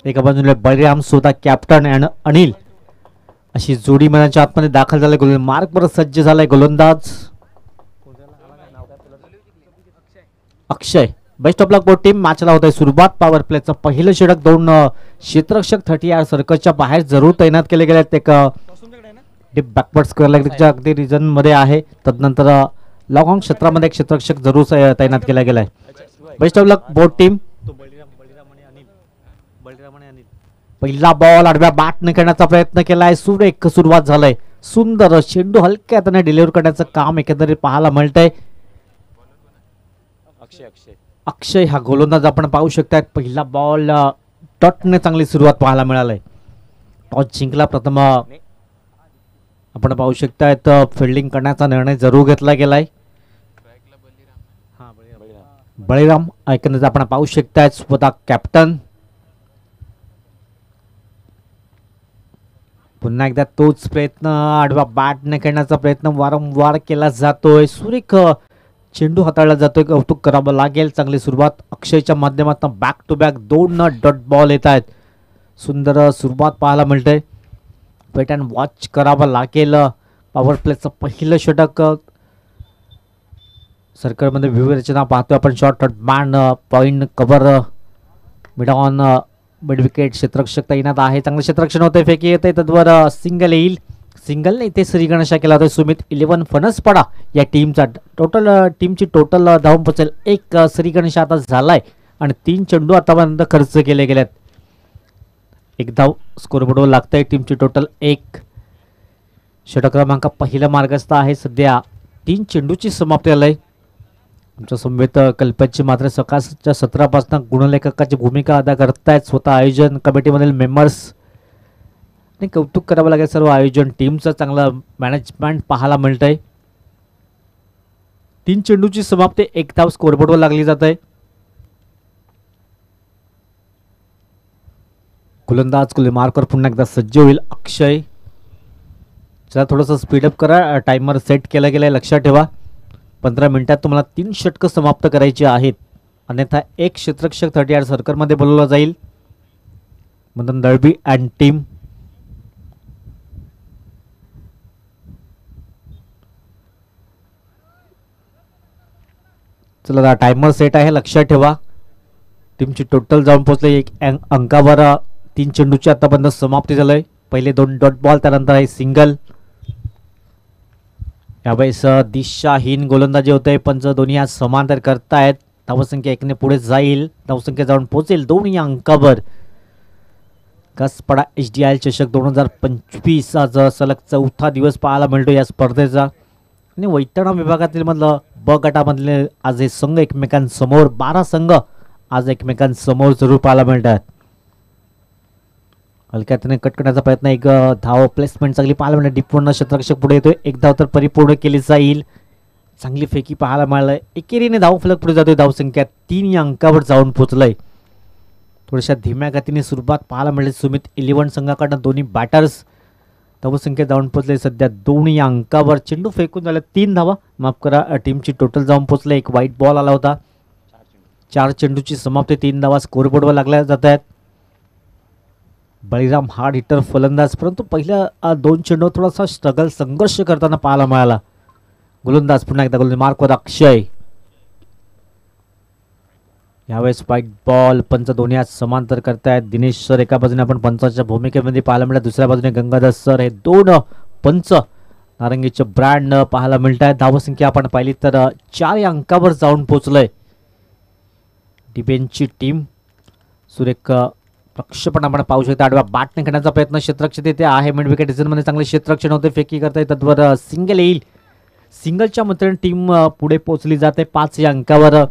एका बाजूला बळीराम सुद्धा कॅप्टन आणि अनिल अशी जोडी मैदानाच्या आतमध्ये दाखल झाले. गोल मार्कवर सज्ज झालाय गोलंदाज Akshay. Best of luck both team. मॅचला होत आहे सुरुवात. पॉवर प्लेचं पहिलं षटक. दोन क्षेत्ररक्षक 30 यार्ड सर्कलच्या बाहेर जरूर तैनात केले गेले आहेत. एक डीप बॅकवर्ड स्क्वेअर लेगच्या अगदी रिजन मध्ये आहे. तदनंतर लॉंग ऑन क्षेत्रामध्ये एक क्षेत्ररक्षक जरूर तैनात केला गेलाय. Best of luck both team. पहिला बॉल आडव्या बॅटने करण्याचा प्रयत्न केलाय. सुरेख सुरुवात झालाय. सुंदर चेंडू हलक्या हाताने डिलिव्हर करण्याचं काम एकंदरीत पाहायला मिळतंय. अक्षय हा गोलंदाज आपण पाहू शकतात. पहिला बॉल डॉटने चांगली सुरुवात पाहायला मिळाली. टॉस जिंकला प्रथम आपण पाहू शकतात. फिल्डिंग करण्याचा निर्णय जरूर घेतला गेलाय. बळीराम एकंदरीत आपण पाहू शकतात स्वतः कॅप्टन. पुन्हा एकदा तोच प्रयत्न आडवा बॅटने करण्याचा प्रयत्न वारंवार केला जातोय. सुरेख चेंडू हाताळला जातोय. कौतुक करावं लागेल. चांगली सुरुवात अक्षयच्या माध्यमातून. Back to back 2 dot ball येत आहेत. सुंदर सुरुवात पाहायला मिळते. वेट अँड वॉच करावं लागेल. पॉवर प्लेचं पहिलं षटक. सर्कलमध्ये विविध रचना पाहतोय आपण. शॉर्ट बॅन point cover mid on midwicket. क्षेत्ररक्षक तैनात आहे. चांगलं क्षेत्ररक्षण होते. फेकी येते. तद्वर सिंगल येईल. सिंगलने इथे श्रीगणेशा केला होता. सुमित 11 फणसपडा या टीमचा टोटल टीमची टोटल धावून पोचेल. एक श्रीगणेशा आता झालाय आणि 3 चेंडू आतापर्यंत खर्च केले गेलेत. एक धाव स्कोरबोर्डवर लागतंय. टीमची टोटल 1. षटक क्रमांक पहिला मार्गस्थ आहे सध्या. 3 चेंडूची समाप्ती आलाय. आमच्या समवेत कल्पची मात्र सकाळच्या 17 पासून गुणलेखकाची भूमिका अदा करतायत स्वतः आयोजन कमिटीमधील मेंबर्स. आणि कौतुक करावं लागेल सर्व आयोजन टीमचं. चांगलं मॅनेजमेंट पाहायला मिळतंय. 3 चेंडूची समाप्ती. 1 धाव स्कोरबोर्डवर लागली जात आहे. गोलंदाज मार्कवर पुन्हा एकदा सज्ज होईल. अक्षय चला थोडंसं स्पीडअप करा. टाइमर सेट केला गेलाय. लक्षात ठेवा 15 मिनिटात तुम्हाला 3 षटकं समाप्त करायची आहेत. अन्यथा एक क्षेत्ररक्षक 30 यार्ड सर्कलमध्ये बोलवला जाईल. Madan Dalvi and team. चला टाइमर सेट आहे. लक्षात ठेवा. टीमची टोटल जाऊन पोहोचले 1 अंकावर. 3 चेंडूची आतापर्यंत समाप्ती झालंय. पहिले 2 डॉट बॉल. त्यानंतर आहे सिंगल. यावेळेस दिशाहीन गोलंदाजी होते. पंच दोन्ही आज समांतर करतायत. धावसंख्या 1ने पुढे जाईल. धावसंख्या जाऊन पोहोचेल 2 या अंकावर. कसपडा HDI चषक 2025 आज सलग 4था दिवस पाहायला मिळतो या स्पर्धेचा. आणि वैतरणा विभागातील मधलं ब गटामधले आज हे संघ एकमेकांसमोर 12 संघ आज एकमेकांसमोर जरूर पाहायला मिळतात. हलक्यातने कट करण्याचा प्रयत्न. एक धाव प्लेसमेंट चांगली पाहायला मिळते. डिपवर्ण क्षेत्ररक्षक पुढे येतोय. 1 धाव तर परिपूर्ण केली जाईल. चांगली फेकी पाहायला मिळालंय. एकेरीने धाव फलक पुढे जातोय. धावसंख्या 3 या अंकावर जाऊन पोहोचलंय. थोड्याशा धीम्या गतीने सुरुवात पाहायला मिळते. सुमित 11 संघाकडनं दोन्ही बॅटर्स. धावसंख्या जाऊन पोहोचले सध्या 2 या अंकावर. चेंडू फेकून झाला 3 धावा. माफ करा. टीमची टोटल जाऊन पोहोचले. 1 वाईट बॉल आला होता. 4 चेंडूची समाप्ती. 3 धावा स्कोरबोर्डवर लागल्या जात आहेत. बळीराम हार्ड हिटर फलंदाज. परंतु पहिल्या 2 चेंडूवर थोडासा स्ट्रगल संघर्ष करताना पाहायला मिळाला. गोलंदाज पुन्हा एकदा गोलंदाज मार्कवर अक्षय. यावेळेस व्हाईट बॉल. पंच दोन्ही आज समांतर करतायत. दिनेश सर एका बाजूने आपण पंचाच्या भूमिकेमध्ये पाहायला मिळतात. दुसऱ्या बाजूने गंगाधर सर. हे 2 पंच नारंगीचे ब्रँड पाहायला मिळत आहेत. धावसंख्या आपण पाहिली तर 4 या अंकावर जाऊन पोहोचलंय. डिफेन्सची टीम. सुरेख प्रक्षेपण आपण पाहू शकता. आडव्या बॅटने करण्याचा प्रयत्न. क्षेत्ररक्षक तिथे आहे. मिड विकेट मध्ये चांगले क्षेत्ररक्षण होते. फेकी करताय. तद्वर सिंगल येईल. सिंगलच्या मताने टीम पुढे पोहोचली जाते 5 या अंकावर.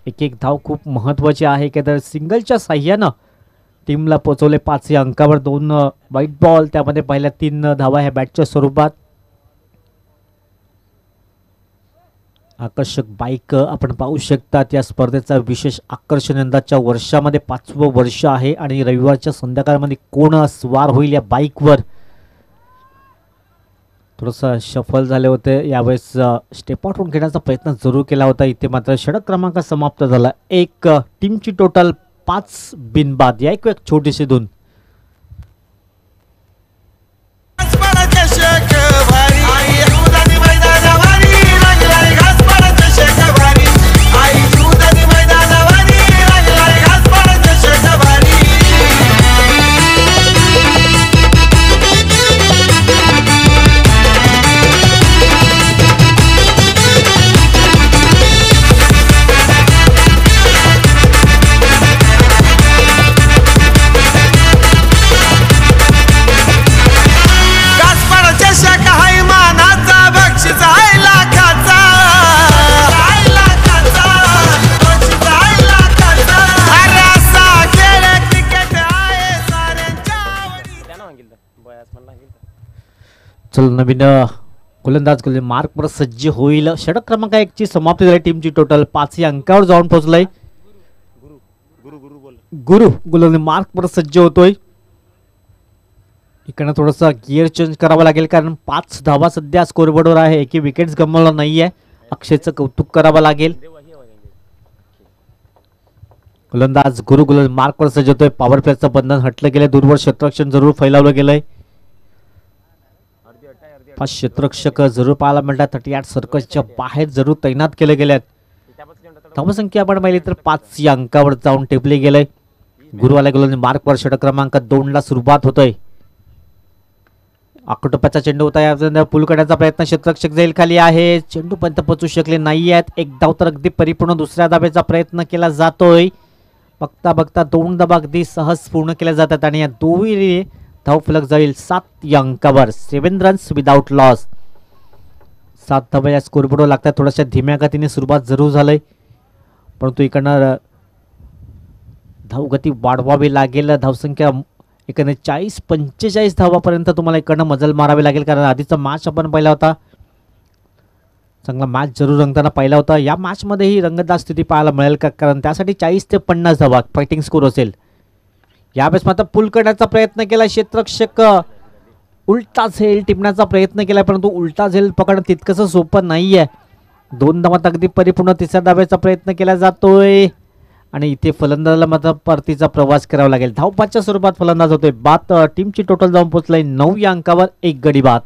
एक धाव खूप महत्त्वाची आहे की तर सिंगलच्या साह्यानं टीमला पोहोचवले 5 या अंकावर. 2 व्हाईट बॉल. त्यामध्ये पहिल्या 3 धावा ह्या बॅटच्या स्वरूपात. आकर्षक बाईक आपण पाहू शकतात. या स्पर्धेचा विशेष आकर्षण यंदाच्या वर्षामध्ये 5वं वर्ष आहे आणि रविवारच्या संध्याकाळमध्ये कोण स्वार होईल या बाईकवर. थोडंसं शफल झाले होते. यावेळेस स्टेप आउट होऊन घेण्याचा प्रयत्न जरूर केला होता. इथे मात्र षटक क्रमांक समाप्त झाला. 1 टीमची टोटल 5 बिनबाद. या एक छोटीशी धून. चल नवीन गोलंदाज मार्कवर सज्ज होईल. षटक क्रमांक 1 ची समाप्ती झाली. टीमची टोटल 5 अंकावर जाऊन पोहोचलाय. गुरु गोलंदाज मार्कवर सज्ज होतोय. इकडनं थोडंसं गिअर चेंज करावं लागेल कारण 5 धावा सध्या स्कोरबोर्डवर आहे. एकही विकेट्स गमावला नाहीये. अक्षयचं कौतुक करावं लागेल. गोलंदाज गुरु गोलंदाज मार्कवर सज्ज होतोय. पॉवर प्लेचं बंधन हटलं गेलं. दूरवर क्षेत्ररक्षण जरूर फैलावलं गेलंय. 5 क्षेत्ररक्षक जरूर पाहायला मिळतात. 38 सर्कलच्या बाहेर जरूर तैनात केले गेलेत. धावसंख्या आपण पाहिली तर 5 या अंकावर जाऊन टेपले गेलंय. गुरुवाला गोलंदाज मार्कवर षटक क्रमांक 2 ला सुरुवात होतोय. आकुटप्याचा चेंडू होता. या पूल करण्याचा प्रयत्न. क्षेत्ररक्षक जाईल खाली आहे. चेंडू पर्यंत पोहोचू शकले नाही आहेत. एक धाव तर अगदी परिपूर्ण दुसऱ्या धाब्याचा प्रयत्न केला जातोय. बघता बघता 2 धावा अगदी सहज पूर्ण केल्या जातात आणि या दोन्ही धाव फलक जाईल 7 या अंकावर. 7 रन्स विदाउट लॉस. 7 धावा या स्कोरबोर्डवर लागतात. थोड्याशा धीम्या गतीने सुरुवात जरूर झालंय परंतु इकडनं धावगती वाढवावी लागेल. धावसंख्या इकडे 40-45 धावापर्यंत तुम्हाला इकडनं मजल मारावी लागेल कारण आधीचा मॅच आपण पाहिला होता. चांगला मॅच जरूर रंगताना पाहिला होता. या मॅचमध्येही रंगतदार स्थिती पाहायला मिळेल का कारण त्यासाठी 40 ते 50 धावा फायटिंग स्कोर असेल. यावेळेस मात्र पूल करण्याचा प्रयत्न केला. क्षेत्ररक्षक उलटा झेल टिपण्याचा प्रयत्न केला परंतु उलटा झेल पकडणं तितकंसं सोपं नाहीये. 2 धावात अगदी परिपूर्ण तिसऱ्या धाब्याचा प्रयत्न केला जातोय आणि इथे फलंदाजाला मात्र परतीचा प्रवास करावा लागेल. धावपाच्या स्वरूपात फलंदाज होतोय. बाद. टीमची टोटल जाऊन पोहोचलाय 9 या अंकावर. 1 गडी बाद.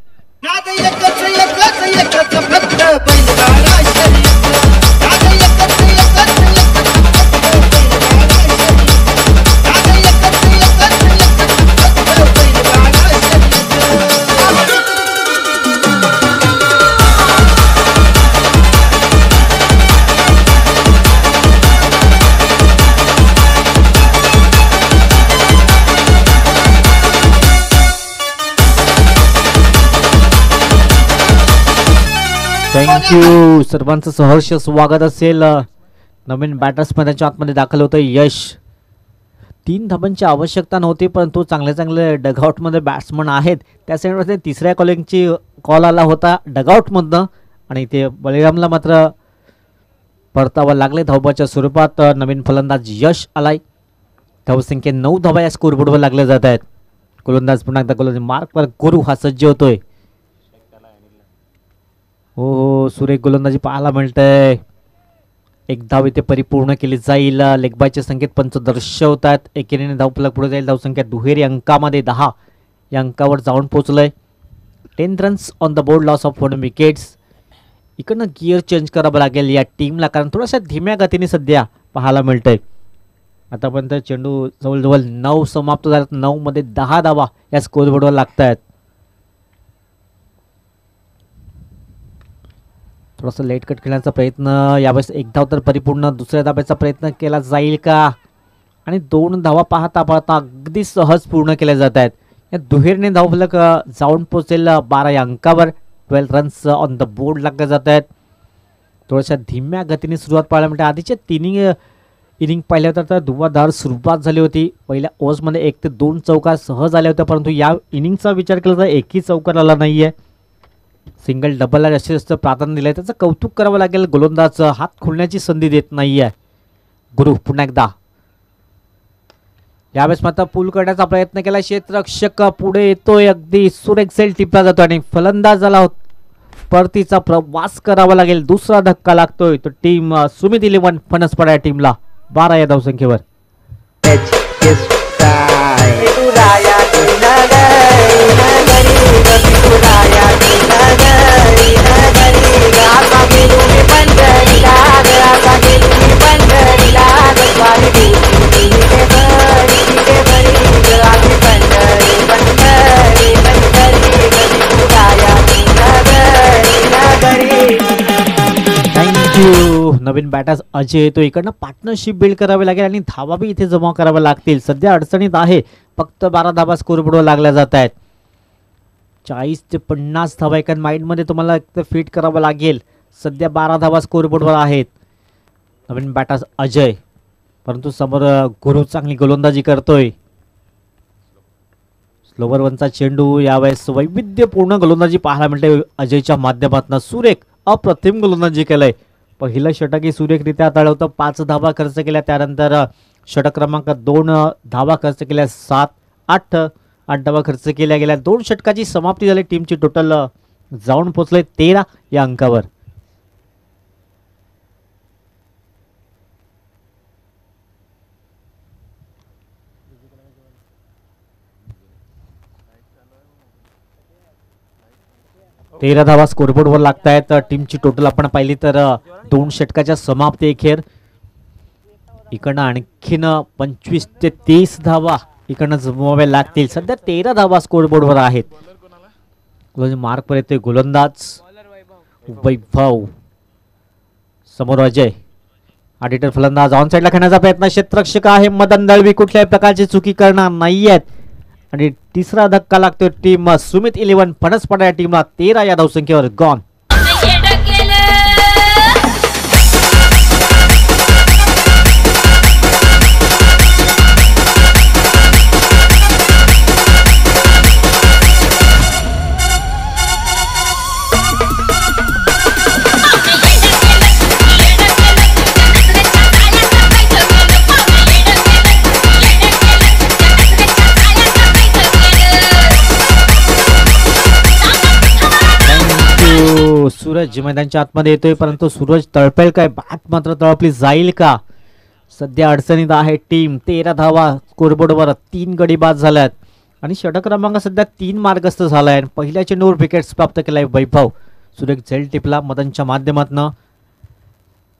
थँक्यू. सर्वांचं सहर्ष स्वागत असेल. नवीन बॅटर्समॅनच्या आतमध्ये दाखल होतं यश. 3 धाबांची आवश्यकता नव्हती परंतु चांगले डगआउटमध्ये बॅट्समन आहेत. त्या साईडमध्ये तिसऱ्या कॉलिंगची कॉल आला होता डगआउटमधनं आणि ते बळीरामला मात्र परतावा लागले. धावबाच्या स्वरूपात नवीन फलंदाज यश आलाय. धावसंख्या 9 धावा या स्कोरबोर्डवर लागल्या जात आहेत. गोलंदाज पुन्हा एकदा गोलंदाज मार्कवर गुरु हा सज्ज होतोय. हो सुरेख गोलंदाजी पाहायला मिळतंय. 1 धाव इथे परिपूर्ण केली जाईल. लेगबायचे संकेत पंच दर्शवतात. एकेरीने धाव फलक पुढे जाईल. धावसंख्या दुहेरी अंकामध्ये 10 या अंकावर जाऊन पोहोचलंय. 10 runs on the board. Loss of 4 wickets. इकडनं गिअर चेंज करावं लागेल या टीमला कारण थोड्याशा धीम्या गतीने सध्या पाहायला मिळतंय. आतापर्यंत चेंडू जवळजवळ 9 समाप्त झाल्यात. 9 मध्ये 10 धावा या स्कोरबोर्डवर लागत आहेत. थोडासा लेट कट खेळण्याचा प्रयत्न. यावेळेस 1 धाव तर परिपूर्ण दुसऱ्या धाब्याचा प्रयत्न केला जाईल का आणि 2 धावा पाहता पाहता अगदी सहज पूर्ण केल्या जात आहेत. या दुहेरीने धावफलक जाऊन पोहोचेल 12 या अंकावर. 12 रन्स ऑन द बोर्ड लागले जात आहेत. थोड्याशा धीम्या गतीने सुरुवात पाहायला मिळते. आधीचे 3 इनिंग पाहिल्या होत्या तर धुवाधार सुरुवात झाली होती. पहिल्या ओव्हर्समध्ये 1 ते 2 चौकार सहज आल्या होत्या परंतु या इनिंगचा विचार केला तर एकही चौकार आला नाहीये. सिंगल डबलला जास्तीत जास्त प्राधान्य दिलंय. त्याचं कौतुक करावं लागेल. गोलंदाज हात खोलण्याची संधी देत नाहीये. गुरु पुन्हा एकदा. यावेळेस मात्र पूल करण्याचा प्रयत्न केला. क्षेत्ररक्षक पुढे येतोय. अगदी सुरेख सेल टिपला जातो आणि फलंदाजाला परतीचा प्रवास करावा लागेल. दुसरा धक्का लागतोय. तो टीम सुमित 11 फणसपडा या टीमला 12 या धावसंख्येवर. HS काय तुराया नगरी नगरी तुराया नगरी नगरी आता गेलो मी पंढरीला आता गेलो मी पंढरीला स्वामी तिथे बरी आधी पंढरी पंढरी पंढरी तुराया नगरी थँक्यू. नवीन बॅटर्स अजय येतो. इकडनं पार्टनरशिप बिल्ड करावी लागेल आणि धावा बी इथे जमा कराव्या लागतील. सध्या अडचणीत आहे. फक्त 12 धावा स्कोरबोर्डवर लागल्या जात आहेत. 40 ते 50 धावा एका माइंडमध्ये तुम्हाला फिट करावं लागेल. सध्या 12 धावा स्कोरबोर्डवर आहेत. नवीन बॅटर्स अजय, परंतु समोर गुरु चांगली गोलंदाजी करतोय. स्लोवर वनचा चेंडू यावेळेस वैविध्यपूर्ण गोलंदाजी पाहायला मिळते अजयच्या माध्यमातून. सुरेख अप्रतिम गोलंदाजी केलंय. पहिलं षटकही सुरेखरित्या हाताळलं. 5 धावा खर्च केल्या. त्यानंतर षटक क्रमांक 2 धावा खर्च केल्या. 8 धावा खर्च केल्या गेल्या. 2 षटकाची समाप्ती झाली. टीमची टोटल जाऊन पोहोचले 13 या अंकावर. तेरा धावा स्कोरबोर्डवर लागत आहेत. टीमची टोटल आपण पाहिली तर 2 षटकाच्या समाप्ती अखेर. इकडनं आणखीन 25 ते 30 धावा इकडनं जमवाव्या लागतील. सध्या 13 धावा स्कोरबोर्डवर आहेत. मार्क पर येतोय गोलंदाज वैभव. समोर अजय. ऑडिटर फलंदाज ऑन साईडला खेळण्याचा प्रयत्न. क्षेत्ररक्षक आहे मदन दळवी. कुठल्याही प्रकारची चुकी करणार नाहीयेत. आणि तिसरा धक्का लागतोय टीम सुमित 11 फणसपडा या टीमला. 13 या धावसंख्येवर गॉन. सूरज मैदानाच्या आतमध्ये येतोय, परंतु सूरज तळपेल काय? बॅट मात्र तळपली जाईल का? सध्या अडचणीत आहे टीम. 13 धावा स्कोरबोर्डवर. 3 गडी बाद झाल्यात आणि षटक क्रमांक सध्या 3 मार्गस्थ झालाय. पहिल्या चेंडूवर विकेट्स प्राप्त केलाय वैभव. सुरेख झेल टिपला मदनच्या माध्यमातून.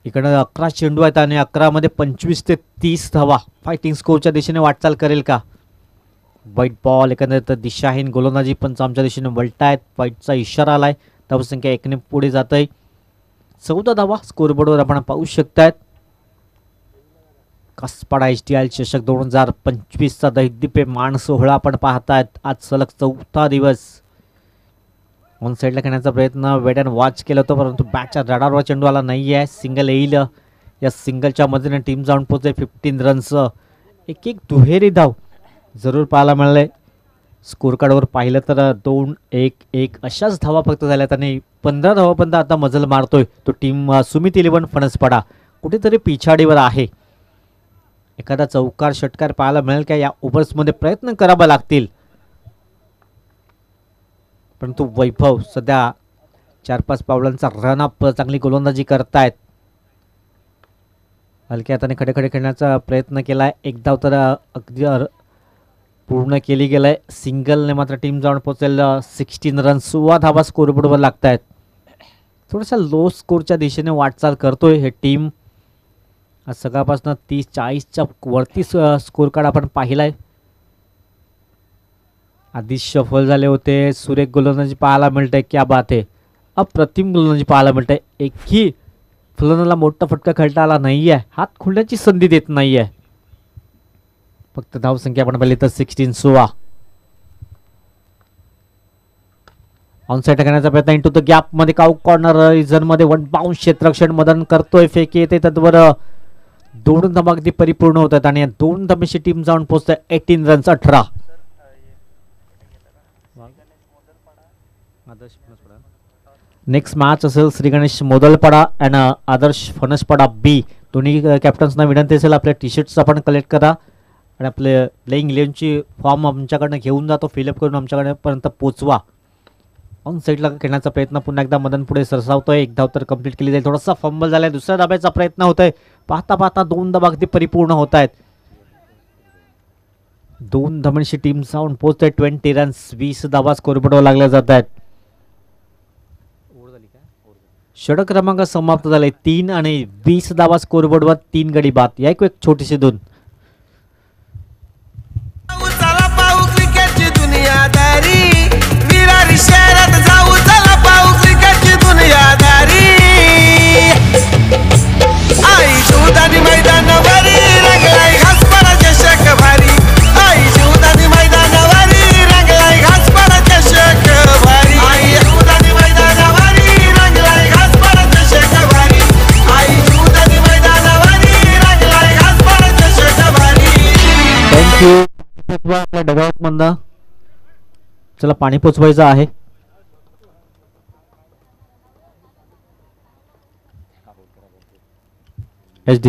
इकडे 11 चेंडू आहेत आणि 11 मध्ये 25 ते 30 धावा. फायटिंग स्कोरच्या दिशेने वाटचाल करेल का? वाईट बॉल. एकंदरीत दिशाहीन गोलंदाजी पंच आमच्या दिशेने वळतायत. वाईटचा इशारा आलाय. धावसंख्या 1 ने पुढे जात आहे. 14 धावा स्कोरबोर्डवर आपण पाहू शकतायत. कसपाडा HDI चषक 2025चा दैदिप्यमान सोहळा आपण पाहतायत. आज सलग 4था दिवस. ऑन साईडला खेळण्याचा प्रयत्न वेट अँड वॉच केला होता, परंतु बॅटच्या रडारवर चेंडू आला नाही आहे. सिंगल येईल. या सिंगलच्या मदतीने टीम जाऊन पोहोचते 15 रन्स. एक दुहेरी धाव जरूर पाहायला मिळाले. स्कोर कार्डवर पाहिलं तर 2-1-1 अशाच धावा फक्त झाल्यात आणि 15 धावापर्यंत आता मजल मारतोय तो टीम सुमित 11 फणसपाडा. कुठेतरी पिछाडीवर आहे. एखादा चौकार षटकार पाहायला मिळेल का? या ओव्हर्समध्ये प्रयत्न करावे लागतील. परंतु वैभव सध्या 4-5 पावलांचा रन अप चांगली गोलंदाजी करतायत. हलक्या हाताने खडे खेळण्याचा प्रयत्न केलाय. एक धाव तर अगदी पूर्ण केली गेलाय. सिंगलने मात्र टीम जाऊन पोहोचेल 16 रन. 16 धावा स्कोरबोर्डवर लागत आहेत. थोडासा लो स्कोरच्या दिशेने वाटचाल करतोय हे टीम. आज सकाळपासून 30-40च्या वरती स्कोर कार्ड आपण पाहिलाय. आधी शफल झाले होते. सुरेख गोलंदाजी पाहायला मिळते. क्या बात आहे. अप्रतिम गोलंदाजी पाहायला मिळते. एकही फलंदाला मोठा फटका खेळता आला नाहीये. हात खोलण्याची संधी देत नाहीये. फक्त धावसंख्या आपण पाहिली तर 16. ऑनसाइड करण्याचा प्रयत्न. इंटू द गॅप मध्ये काऊ कॉर्नर रिझन मध्ये 1 बाउंस. क्षेत्ररक्षण मदन करतोय. फेक येते. त्यावर 2 धावा अगदी परिपूर्ण होत आहेत आणि 2 धाब्याची टीम जाऊन पोहोचते 18 रन्स. 18. नेक्स्ट मॅच असेल श्री गणेश मोदलपाडा अँड आदर्श फणसपाडा बी. दोन्ही कॅप्टन्सना विनंती असेल आपल्या टी शर्ट्स आपण कलेक्ट करा आणि आपले प्लेइंग 11ची फॉर्म आमच्याकडनं घेऊन जातो. फिलअप करून आमच्याकडपर्यंत पोचवा. ऑन साईडला खेळण्याचा प्रयत्न पुन्हा एकदा मदन पुढे सरसावतोय. 1 धाव तर कंप्लीट केली जाईल. थोडासा फंबल झालाय. दुसऱ्या धाब्याचा प्रयत्न होतोय. पाहता 2 धावा अगदी परिपूर्ण होत आहेत. दोन धावांची टीम जाऊन पोहोचते 20 रन्स 20 धावा स्कोरबोर्डवर लागल्या जात आहेत. षटक क्रमांक समाप्त झाले 3 आणि 20 धावा स्कोरबोर्डवर 3 गडी बाद. या एक छोटीशी दोन. चला पाहू क्रिकेटची दुनियादारी, विरारी शहरात जाऊ चला पाहू क्रिकेटची दुनियादारी. आई शिवदानी मैदानावरी रंगलाई घासपाडा चषक भारी, आई शिवदानी मैदानावरी रंगलाई घासपाडा चषक भारी, आई शिवदानी मैदानावरी रंगलाई घासपाडा चषक भारी, आई शिवदानी मैदानावरी रंगलाई घासपाडा चषक भारी. थँक्यू. आपल्या डगावत मंदा चला पाणी पोचवायचं आहे. HD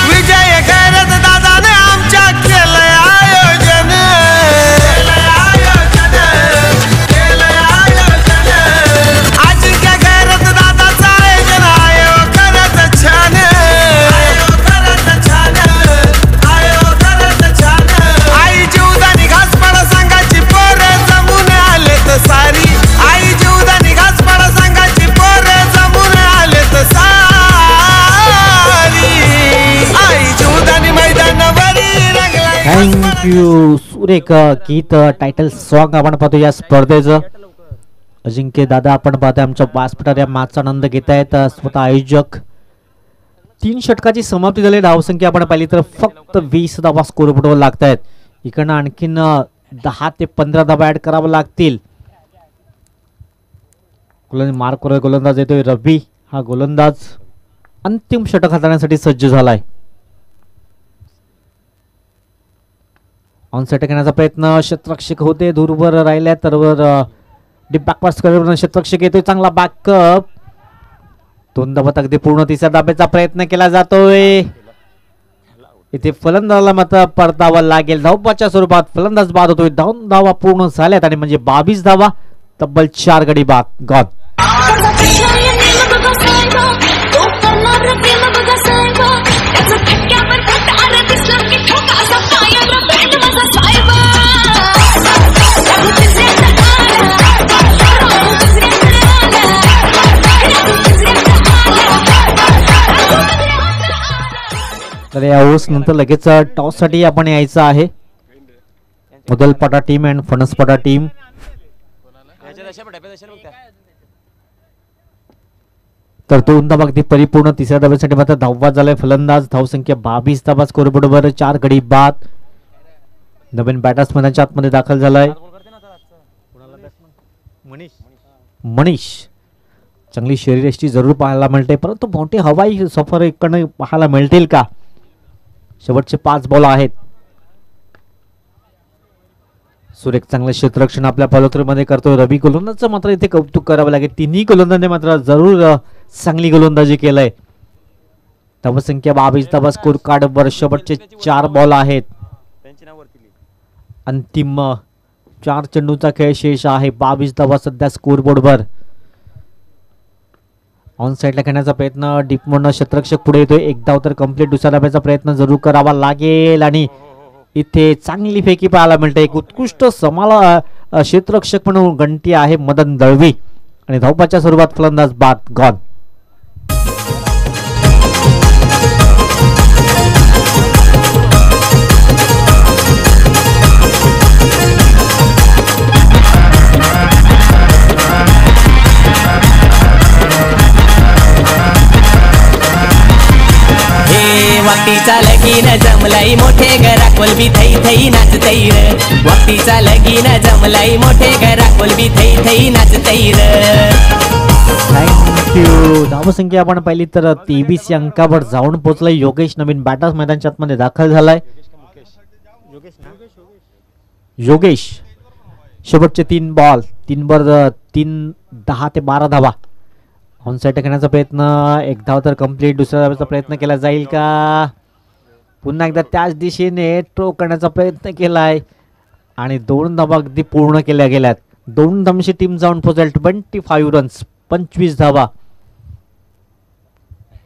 विजय करत दादाने आमच्या केलंय आयोजन, अजिंक्य करत दादाचं आयोजन आहे ओ खरंच छान, खरंच छान, खरंच छान. आई जीवदानी घासपाडा संघाची पोरं जमून आलेत सारी, आई जीवदानी घासपाडा संघाची पोरं जमून आलेत सारी, आई जीवदानी मैदानावरी रंगलाई. थँक्यू. सुरेख गीत टायटल सॉन्ग आपण पाहतो या स्पर्धेचं. अजिंक्य दादा आपण पाहतोय आमच्या व्यासपीठावर या मॅचचा आनंद घेत आहेत. स्वतः आयोजक. 3 षटकाची समाप्ती झाली. धावसंख्या आपण पाहिली तर फक्त 20 धावा स्कोरबोर्डवर लागत आहेत. इकडनं आणखीन 10 ते 15 धावा ऍड करावं लागतील. मार्कवर गोलंदाज येतोय रवी. हा गोलंदाज अंतिम षटक हाताळण्यासाठी सज्ज झालाय. ऑन सेट घेण्याचा प्रयत्न क्षेत्ररक्षक होते दूरवर राहिल्या तर डीप बॅकवर्ड करून क्षेत्ररक्षक येतोय. चांगला बॅकअप. 2 धावात अगदी पूर्ण 3ऱ्या धाब्याचा प्रयत्न केला जातोय. इथे फलंदाजाला मात्र परतावा लागेल. धावपाच्या स्वरूपात फलंदाज बाद होतोय. 2 धावा पूर्ण झाल्यात आणि म्हणजे 22 धावा. तब्बल 4 गडी बाद. गॉड. तर या ओव्हर्स नंतर लगेच टॉस साठी आपण यायचं आहे. मुदलपाटा टीम अँड फणसपाटा टीम. तर 2 धावा अगदी परिपूर्ण. 3ऱ्या धाब्यासाठी मात्र धावा झालाय फलंदाज. धावसंख्या 22 धावा स्कोरबोर्डवर 4 गडी बाद. नवीन बॅटर्स मैदानाच्या आतमध्ये दाखल झालाय मनीष. चांगली शरीरयष्टी जरूर पाहायला मिळते परंतु मोठी हवाई सफर इकडनं पाहायला मिळतील का. शेवटचे 5 बॉल आहेत. सुरेख चांगलं क्षेत्ररक्षण आपल्या फलंदाजीमध्ये करतोय रवी. गोलंदाजचं मात्र इथे कौतुक करावं लागेल. 3ही गोलंदाजांनी मात्र जरूर चांगली गोलंदाजी केलंय. धावसंख्या 22 धावा स्कोर कार्ड वर. शेवटचे 4 बॉल आहेत. अंतिम 4 चेंडूचा खेळ शेष आहे. 22 धावा सध्या स्कोरबोर्डवर. ऑन साईडला खेळण्याचा प्रयत्न डीपमोडनं क्षेत्ररक्षक पुढे येतोय. 1 धाव तर कंप्लीट. 2ऱ्या धाब्याचा प्रयत्न जरूर करावा लागेल आणि इथे चांगली फेकी पाहायला मिळते. एक उत्कृष्ट समाला क्षेत्ररक्षक म्हणून गणती आहे मदन दळवी आणि धावपाच्या स्वरूपात फलंदाज बाद. गॉन. वाटीचा लगीन जमलाई मोठे घरा कोलबी थई थई नाचतई र. वाटीचा लगीन जमलाई मोठे घरा कोलबी थई थई नाचतई र. थँक्यू. धावसंख्या आपण पाहिली तर 23 अंकावर जाऊन पोहोचलाय. योगेश नवीन बॅटर्स मैदानाच्या आतमध्ये दाखल झालाय. योगेश. शेवटचे 3 बॉल 3 वर 3 10 ते 12 धावा. ऑन साईड करण्याचा प्रयत्न, एक धाव तर कंप्लीट. दुसऱ्या धावेचा प्रयत्न केला जाईल का? पुन्हा एकदा त्याच दिशेने थ्रो करण्याचा प्रयत्न केलाय आणि 2 धावा अगदी पूर्ण केल्या गेल्यात. 2 धावांची टीम जाऊन पोहोचेल 25 रन्स, 25 धावा.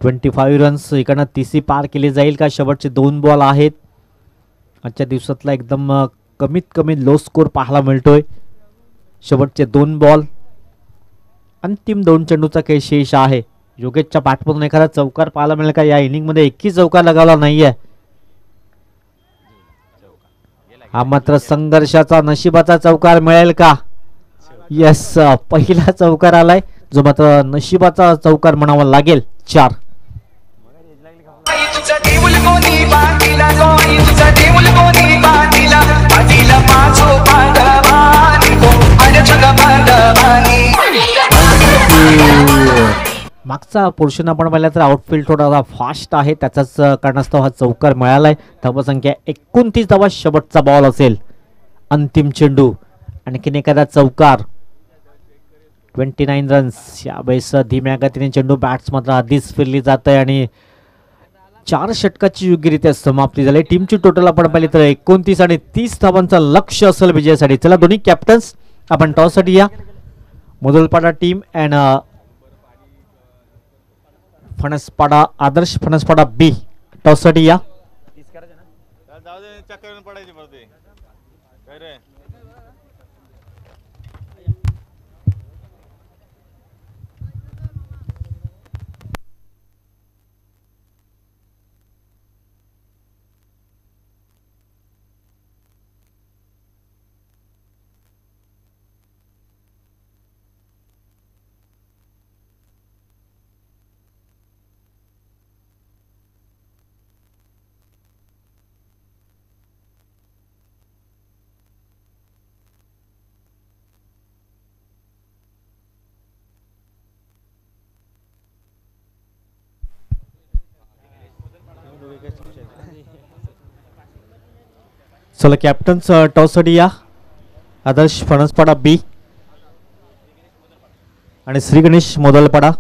25 रन्स इकडनं तिसी पार केली जाईल का? शेवटचे 2 बॉल आहेत. आजच्या दिवसातला एकदम कमीत कमी लो स्कोर पाहायला मिळतोय. शेवटचे 2 बॉल, अंतिम 2 चेंडूचा काही शेष आहे. योगेशच्या बॅटमधून एखादा चौकार पाहायला मिळेल का? या इनिंगमध्ये एकही चौकार लगावला नाहीये. हा मात्र संघर्षाचा, नशिबाचा चौकार मिळेल का? येस, पहिला चौकार आलाय, जो मात्र नशिबाचा चौकार म्हणावा लागेल. 4. मागचा पोर्शन आपण पाहिला तर आउटफील्ड थोडासा फास्ट आहे, त्याचाच कारणास्तव हा चौकार मिळालाय. धावसंख्या 29 धावा. शेवटचा बॉल असेल, अंतिम चेंडू, आणखीन एखादा चौकार. 29 रन्स. यावेळेस धीम्या गतीने चेंडू बॅट्स मात्र आधीच फिरली जात आहे आणि 4 षटकाची योग्यरित्या समाप्ती झाली. टीमची टोटल आपण पाहिली तर 29 आणि 30 धावांचा लक्ष्य असेल विजयासाठी. चला दोन्ही कॅप्टन्स आपण टॉससाठी या. मुदलपाडा टीम अँड फणसपाडा, आदर्श फणसपाडा बी, टॉससाठी या. चला कॅप्टन्स टॉससाठी या. आदर्श फणसपाडा बी आणि श्री गणेश मोदलपाडा.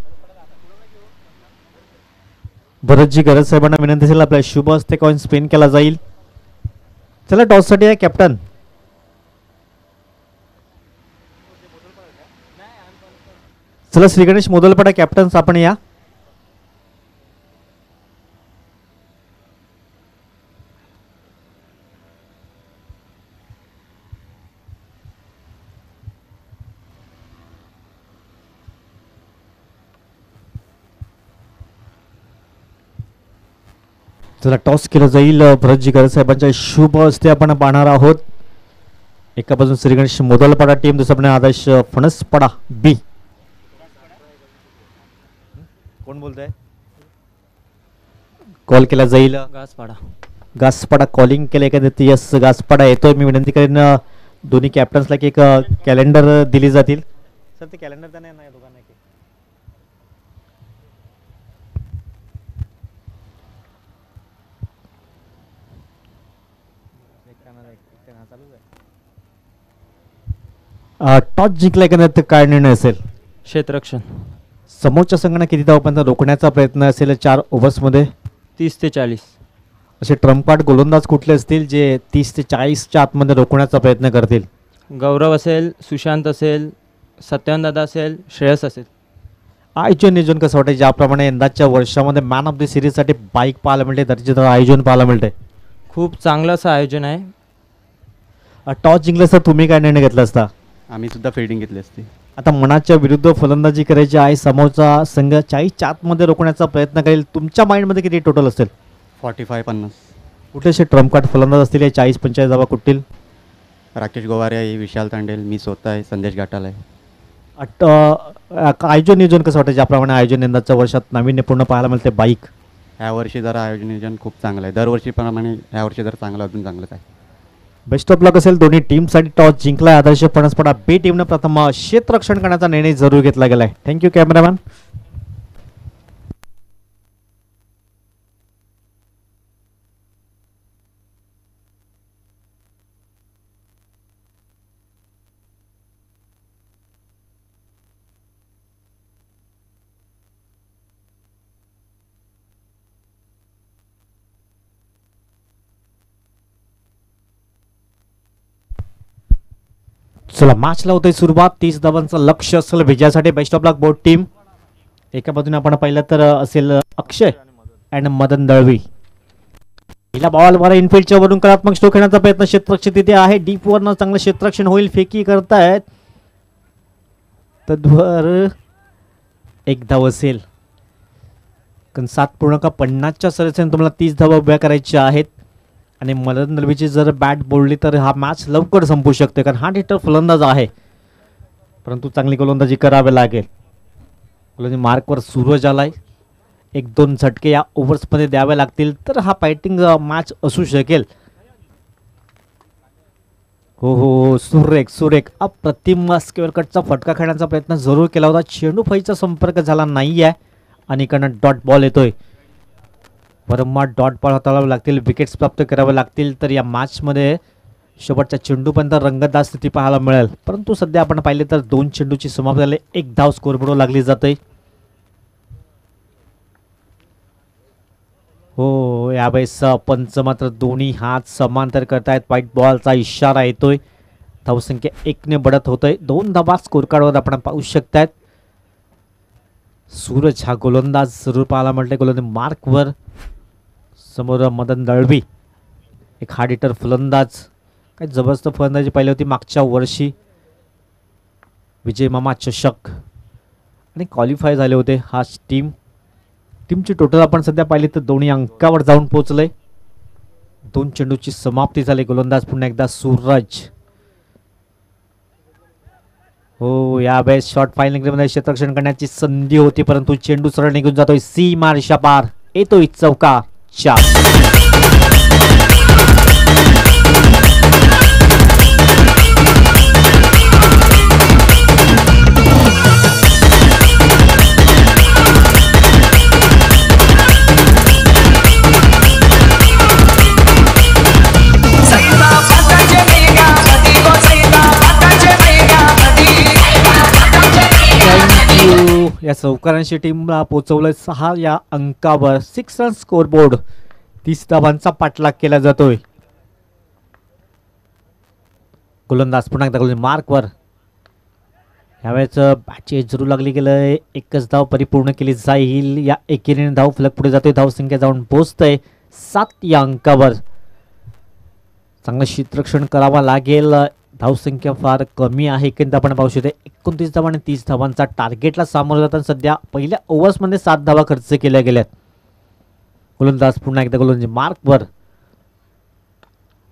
भरतजी गरज साहेबांना विनंती असेल आपल्या शुभ हस्ते कॉइन स्पिन केला जाईल. चला टॉससाठी या कॅप्टन. चला श्री गणेश मोदलपाडा कॅप्टन्स आपण या. चला टॉस केलं जाईल. भरतजी गरज साहेबांच्या शुभ हस्ते आपण पाहणार आहोत. एका बाजून श्री गणेश मोदलपाडा टीम, दुसरा पण आदर्श फणसपाडा बी. कोण बोलतंय? कॉल केला जाईल. घासपाडा कॉलिंग केलं एखाद्या. यस, घासपाडा येतोय. मी विनंती करेन दोन्ही कॅप्टन्सला की एक कॅलेंडर दिली जातील. सर ते कॅलेंडर तर नाही दोघांना. टॉस जिंकला एखाद्यात काय निर्णय असेल? क्षेत्ररक्षण. समोरच्या संघाने किती धावांपर्यंत रोखण्याचा प्रयत्न असेल 4 ओव्हर्समध्ये? 30 ते 40. असे ट्रम्पाट गोलंदाज कुठले असतील जे 30 ते 40च्या आतमध्ये रोखण्याचा प्रयत्न करतील? गौरव असेल, सुशांत असेल, सत्यवानदादा असेल, श्रेयस असेल. आयोजन नियोजन कसं वाटतं? ज्याप्रमाणे यंदाच्या वर्षामध्ये मॅन ऑफ द सिरीजसाठी बाईक पाहायला मिळते, दर्जेदार आयोजन पाहायला मिळते. खूप चांगलं असं आयोजन आहे. टॉस जिंकलं तर तुम्ही काय निर्णय घेतला असता? आम्ही सुद्धा फिल्डिंग घेतली असती. आता मनाच्या विरुद्ध फलंदाजी करायची आहे. समोरचा संघ 40च्या आतमध्ये रोखण्याचा प्रयत्न करेल. तुमच्या माइंडमध्ये किती टोटल असेल? 45-50. कुठे असे ट्रम्पकार्ड फलंदाज असतील या 40-45 धावा कुठतील? राकेश गोवारे आहे, विशाल तांडेल, मी स्वतः आहे, संदेश घाटाल आहे. आयोजन नियोजन कसं वाटतं? ज्याप्रमाणे आयोजन यंदाच्या वर्षात नाविन्यपूर्ण पाहायला मिळते बाईक. ह्या वर्षी जरा आयोजन नियोजन खूप चांगलं आहे. दरवर्षीप्रमाणे ह्या वर्षी जरा चांगलं, अजून चांगलंच आहे. बेस्ट ऑफ लक असेल दोन्ही टीमसाठी. टॉस जिंकलाय आदर्श फणसपाडा बी टीमनं. प्रथम क्षेत्ररक्षण करण्याचा निर्णय जरूर घेतला गेलाय. Thank you cameraman. चला मॅचला होते सुरुवात. 30 धावांचं लक्ष असेल विजयासाठी. Best of luck both team. एका बाजूने आपण पाहिलं तर असेल अक्षय अँड मदन दळवी. पहिला बॉल वर इनफिल्डच्या वरून कलात्मक स्ट्रोक खेळण्याचा प्रयत्न. क्षेत्ररक्षण तिथे आहे. डीप वरनं चांगलं क्षेत्ररक्षण होईल. फेकी करतायत तद्वर एक धाव असेल. कारण 7.50च्या सरासरीने तुम्हाला 30 धावा उभ्या करायच्या आहेत. आणि मदन दळवीची जर बॅट बोलली तर हा मॅच लवकर संपू शकते. कारण हा हिटर फलंदाज आहे परंतु चांगली गोलंदाजी करावी लागेल. गोलंदाजी मार्कवर सूरज आलाय. 1-2 झटके या ओव्हर्समध्ये द्यावे लागतील तर हा फायटिंग मॅच असू शकेल. हो हो सुरेख सुरेख अप्रतिम स्क्वेअर कटचा फटका खेळण्याचा प्रयत्न जरूर केला होता. चेंडू फळीचा संपर्क झाला नाही आहे आणि इकडनं डॉट बॉल येतोय. वारंवार डॉट बॉल हाताळावे लागतील. विकेट्स प्राप्त करावे लागतील तर या मॅचमध्ये शेवटच्या चेंडूपर्यंत रंगतदार स्थिती पाहायला मिळेल. परंतु सध्या आपण पाहिले तर 2 चेंडूची समाप्ती झाली. 1 धाव स्कोरबोर्डवर लागली जाते. हो यावेळेस पंच मात्र दोन्ही हात समांतर करतायत. व्हाईट बॉलचा इशारा येतोय. धावसंख्या 1ने बढत होतोय. 2 धावा स्कोर कार्डवर आपण पाहू शकतायत. सूरज हा गोलंदाज जरूर पाहायला मिळते. गोलंदाज मार्कवर. समोर मदन दळवी एक हार्ड हिटर फलंदाज. काय जबरदस्त फलंदाजी पाहिली होती मागच्या वर्षी. विजय मामा चषक आणि क्वालिफाय झाले होते. हा टीमची टोटल आपण सध्या पाहिली तर दोन्ही अंकावर जाऊन पोहोचले. 2 चेंडूची समाप्ती झाली. गोलंदाज पुन्हा एकदा सूरज. हो यावेळेस शॉर्ट फायनलमध्ये क्षेत्ररक्षण करण्याची संधी होती परंतु चेंडू सरळ निघून जातोय. सीमा रेषा पार येतोय चौका. 4 या चौकारांशी टीमला पोहोचवलंय 6 या अंकावर. 6 रन स्कोरबोर्ड. 30 धावांचा पाठलाग केला जातोय. गोलंदाज पुन्हा एकदा गोलंदाज मार्कवर. यावेळेस बॅटची जरूर लागली गेलंय. 1च धाव परिपूर्ण केली जाईल. या एकेरीने धाव फलक पुढे जातोय. धावसंख्या जाऊन पोहोचतंय 7 या अंकावर. चांगलं क्षेत्ररक्षण करावं लागेल. धावसंख्या फार कमी आहे. एकंदर आपण पाहू शकतो 29 धावा आणि 30 धावांचा टार्गेटला सामोरं जाताना सध्या पहिल्या ओव्हर्समध्ये 7 धावा खर्च केल्या गेल्यात. गोलंदाज पुन्हा एकदा गोलंदाज मार्कवर.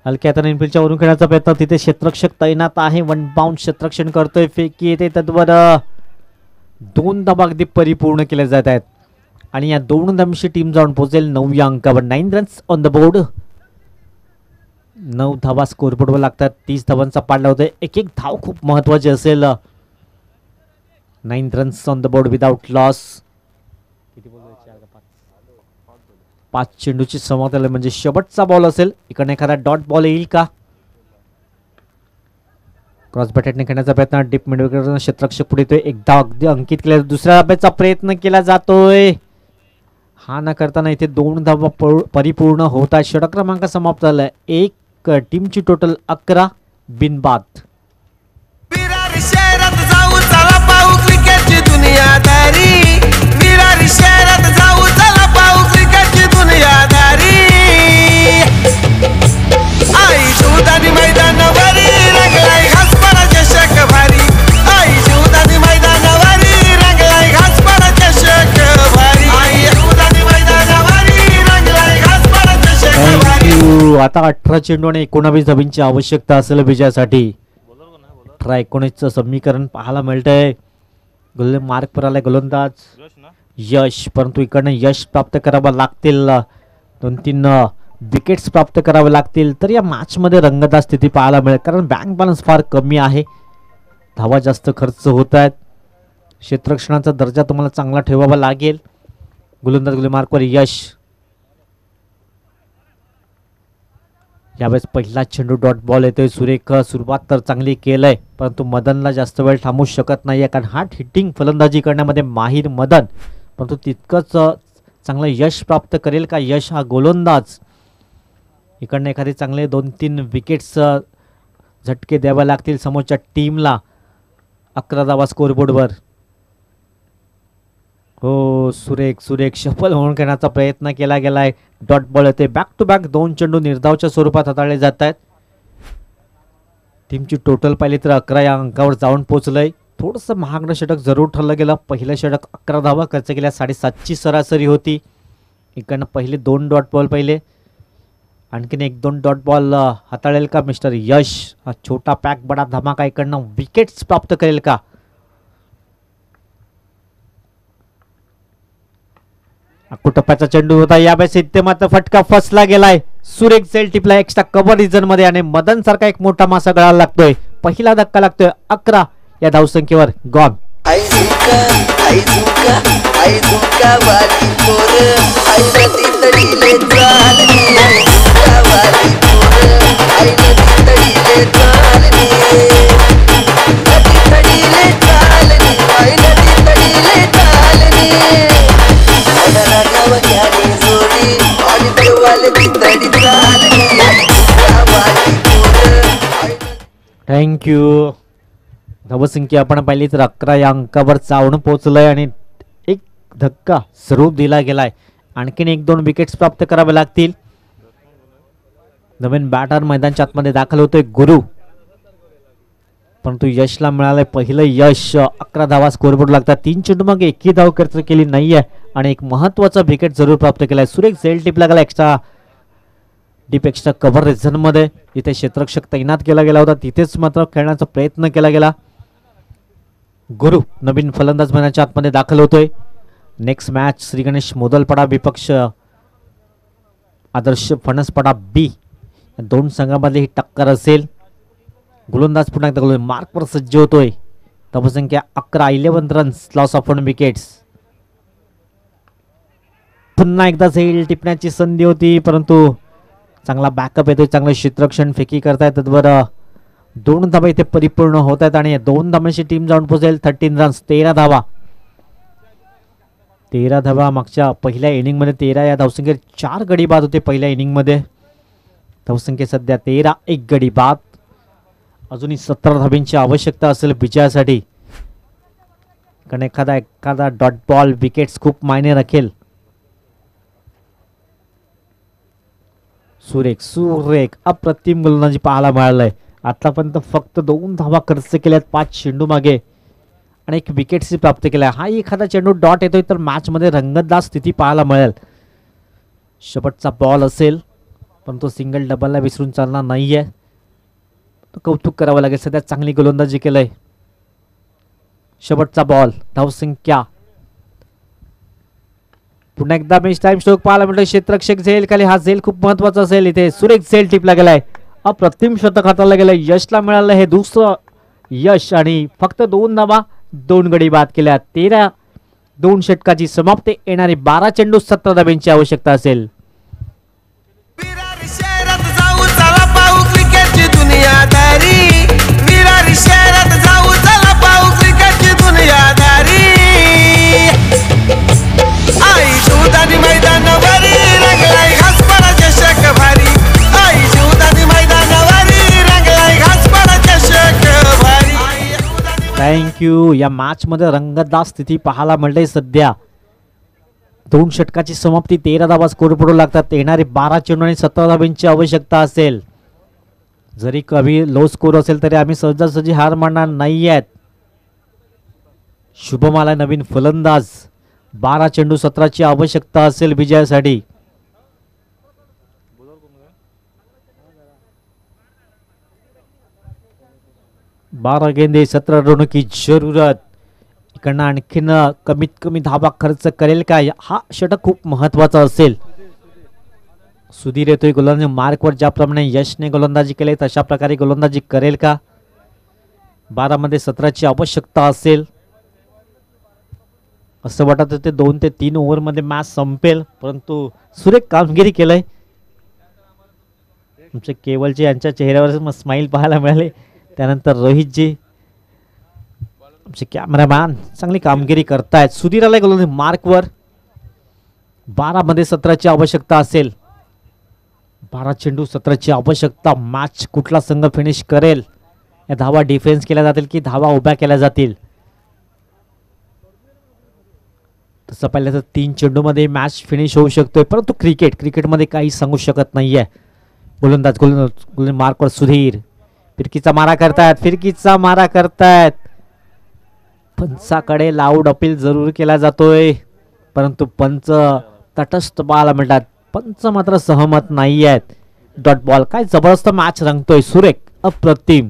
हलक्या हाताने इनफिल्डच्या वरून खेळण्याचा प्रयत्न. तिथे क्षेत्ररक्षक तैनात आहे. 1 बाउंड क्षेत्ररक्षण करतोय. फेकी येते तद्वर 2 धावा अगदी परिपूर्ण केल्या जात आहेत आणि या 2 धावांची टीम जाऊन पोहोचेल 9 या अंकावर. 9 रन्स ऑन द बोर्ड. 9 धावा स्कोरबोर्डवर लागतात. 30 धावांचा पाडला होतोय. एक धाव खूप महत्वाची असेल. 9 runs on the board without loss. 5 चेंडूची समाप्ती झाली म्हणजे शेवटचा बॉल असेल. इकडे एखादा डॉट बॉल येईल का. क्रॉस बॅटेटने खेळण्याचा प्रयत्न. डीप मिडविकेट क्षेत्ररक्षक पुढे येतोय. एक धाव अगदी अंकित केला. दुसऱ्या धाब्याचा प्रयत्न केला जातोय. हा न करताना इथे 2 धावा परिपूर्ण होत आहे. षटक क्रमांक समाप्त झालाय. एक टीमची टोटल 11 बिनबाद. विरार शहरात जाऊ चला पाहू क्रिकेटची दुनियादारी. विरार शहरात जाऊ चला पाहू क्रिकेटची दुनियादारी. आई शिवदानी मैदानावरी रंगलाय घासपाडा चषक भारी. आई शिवदानी मैदानावरी रंगलाय घासपाडा चषक भारी. आई शिवदानी मैदानावरी रंगलाय घासपाडा चषक भारी. आता 18 चेंडू आणि 19 धावांची आवश्यकता असेल विजयासाठी. 18-19चं समीकरण पाहायला मिळतंय. गोलंदाज मार्कवर आलाय गोलंदाज यश. परंतु इकडनं यश प्राप्त करावं लागतील. 2-3 विकेट्स प्राप्त करावे लागतील तर या मॅचमध्ये रंगतदार स्थिती पाहायला मिळेल. कारण बँक बॅलन्स फार कमी आहे. धावा जास्त खर्च होत आहेत. क्षेत्ररक्षणाचा दर्जा तुम्हाला चांगला ठेवावा लागेल. गोलंदाज मार्कवर यश. यावेळेस पहिला चेंडू डॉट बॉल येतोय. सुरेख सुरुवात तर चांगली केलंय परंतु मदनला जास्त वेळ थांबू शकत नाहीये कारण हार्ड हिटिंग फलंदाजी करण्यामध्ये माहीर मदन. परंतु तितकंच चांगलं यश प्राप्त करेल का यश हा गोलंदाज. इकडनं एखादी चांगले 2-3 विकेट्स झटके द्यावे लागतील समोरच्या टीमला. 11 धावा स्कोरबोर्डवर. हो, सुरेख सुरेख शफल होऊन घेण्याचा प्रयत्न केला गेलाय. डॉट बॉल येते. बॅक टू बॅक 2 चेंडू निर्धावच्या स्वरूपात हाताळले जात आहेत. टीमची टोटल पाहिली तर 11 या अंकावर जाऊन पोहोचलंय. थोडंसं महागडं षटक जरूर ठरलं गेलं. पहिलं षटक 11 धावा खर्च केल्या. 7.5ची सरासरी होती. इकडनं पहिले 2 डॉट बॉल पहिले. आणखीन 1-2 डॉट बॉल हाताळेल का मिस्टर यश? हा छोटा पॅक बडा धमाका इकडनं विकेट्स प्राप्त करेल का? टप्प्याचा चेंडू होता. यावेळेस इथे मात्र फटका फसला गेलाय. सुरेख झेल टिपला एक्स्ट्रा कव्हर रिजन मध्ये आणि मदन सारखा एक मोठा मासा गळायला लागतोय. पहिला धक्का लागतोय. 11 या धावसंख्येवर गॉन. आई झुका वाली पोर आई नदी तडीले चालली. आई झुका वाली पोर आई नदी तडीले चालली. नदी तडीले चालली. आई नदी तडीले चालली. अडरा गावच्याने जोडी आणि देवाले ती तडी चालली. आई झुका वाली पोर आई थँक्यू. धावसंख्या आपण पाहिली तर 11 या अंकावर जाऊन पोहोचलंय आणि एक धक्का स्वरूप दिला गेलाय. आणखीन 1-2 विकेट्स प्राप्त करावे लागतील. नवीन बॅटर मैदानाच्या आतमध्ये दाखल होतोय गुरु, परंतु यशला मिळालंय पहिलं यश. 11 धावा स्कोरबोर्ड लागतात. 3 चेंडू मग 1ही धाव खर्च केली नाहीये आणि एक महत्वाचा विकेट जरूर प्राप्त केलाय. सुरेख झेल टिप लागला extra deep extra cover reason मध्ये. इथे क्षेत्ररक्षक तैनात केला गेला होता. तिथेच मात्र खेळण्याचा प्रयत्न केला गेला. गुरु नवीन फलंदाज मैदानाच्या आतमध्ये दाखल होतोय. नेक्स्ट मॅच श्री गणेश मोदलपाडा विपक्ष आदर्श फणसपाडा बी. 2 संघांमधली ही टक्कर असेल. गोलंदाज पुन्हा एकदा मार्कवर सज्ज होतोय. धावसंख्या 11. 11 रन्स. Loss of 1 wickets. पुन्हा एकदा झेल टिपण्याची संधी होती, परंतु चांगला बॅकअप येतोय. चांगलं क्षेत्ररक्षण फेकी करतायत. त्यावर 2 धावा इथे परिपूर्ण होत आहेत आणि 2 धावांची टीम जाऊन पोहोचेल. 13 रन्स. 13 धावा. 13 धावा मागच्या पहिल्या इनिंग मध्ये 13 या धावसंख्येत 4 गडी बाद होते पहिल्या इनिंग मध्ये. धावसंख्या सध्या 13. 1 गडी बाद. अजूनही 17 धाब्यांची आवश्यकता असेल विजयासाठी, कारण एखादा डॉट बॉल विकेट्स खूप मायने राखेल. सुरेख अप्रतिम गोलंदाजी पाहायला मिळालंय. आतापर्यंत फक्त 2 धावा खर्च केल्यात 5 चेंडू मागे आणि 1 विकेट्स प्राप्त केलाय. हा एखादा चेंडू डॉट येतोय तर मॅच मध्ये रंगतदार स्थिती पाहायला मिळेल. शेवटचा बॉल असेल, पण तो सिंगल डबलला विसरून चालणार नाहीये. कौतुक करावं लागेल. सध्या चांगली गोलंदाजी केलंय. शेवटचा बॉल. धावसंख्या पुन्हा एकदा बेस्ट टाइम स्ट्रोक पाहायला मिळतोय. क्षेत्ररक्षक झेल खाली. हा झेल खूप महत्वाचा असेल. इथे सुरेख झेल टिपला गेलाय. अप्रतिम शतक हाताळलं गेलंय. यशला मिळालं हे दुसरं यश आणि फक्त 2 धावा 2 गडी बाद केल्या. 13 2 षटकाची समाप्ती. येणारी 12 चेंडू 17 धाब्यांची आवश्यकता असेल. विरारी शहरात जाऊ चला पाहू क्रिकेटची दुनियादारी. विरारी शहरात जाऊ चला पाहू क्रिकेटची दुनियादारी. आई शिवदानी मैदानावरी रंगलाय घासपाडा चषक भारी. आई शिवदानी मैदानावरी रंगलाय घासपाडा चषक भारी. थँक्यू. या मॅच मध्ये रंगतदार स्थिती पाहायला मिळते. सध्या 2 षटकाची समाप्ती. 13 धावा स्कोर पडू लागतात. येणारे 12 चेंडू आणि 17 धाब्यांची आवश्यकता असेल. जरी कमी लो स्कोर असेल तरी आम्ही सहजासहजी हार मानणार नाही आहेत. शुभमाला नवीन फलंदाज. 12 चेंडू 17ची आवश्यकता असेल विजयासाठी. बारा गेंदे 17 रनों की जरूरत. इकडनं आणखीन कमीत कमी धावा खर्च करेल का? हा षटक खूप महत्वाचा असेल. सुधीर येतोय गोलंदाजी मार्कवर. ज्याप्रमाणे यशने गोलंदाजी केली तशा प्रकारे गोलंदाजी करेल का? 12 मध्ये 17ची आवश्यकता असेल असं वाटत होते. 2 ते 3 ओव्हर मध्ये मॅच संपेल, परंतु सुरेख कामगिरी केलंय. आमचे केवलजी यांच्या चेहऱ्यावर स्माइल पाहायला मिळाले. त्यानंतर रोहितजी आमचे कॅमेरामॅन चांगली कामगिरी करतायत. सुधीर आलाय गोलंदाजी मार्कवर. 12 मध्ये 17ची आवश्यकता असेल. 12 चेंडू 17ची आवश्यकता. मॅच कुठला संघ फिनिश करेल या धावा डिफेन्स केल्या जातील की धावा उभ्या केल्या जातील. तसं पाहिलं तर 3 चेंडूमध्ये मॅच फिनिश होऊ शकतोय, परंतु क्रिकेटमध्ये काही सांगू शकत नाहीये. गोलंदाज मार्कवर सुधीर फिरकीचा मारा करतायत. पंचाकडे लाऊड अपील जरूर केला जातोय, परंतु पंच तटस्थ पाहायला मिळतात. पंच मात्र सहमत नाही आहेत. Dot ball. काय जबरदस्त मॅच रंगतोय, सुरेख, अप्रतिम.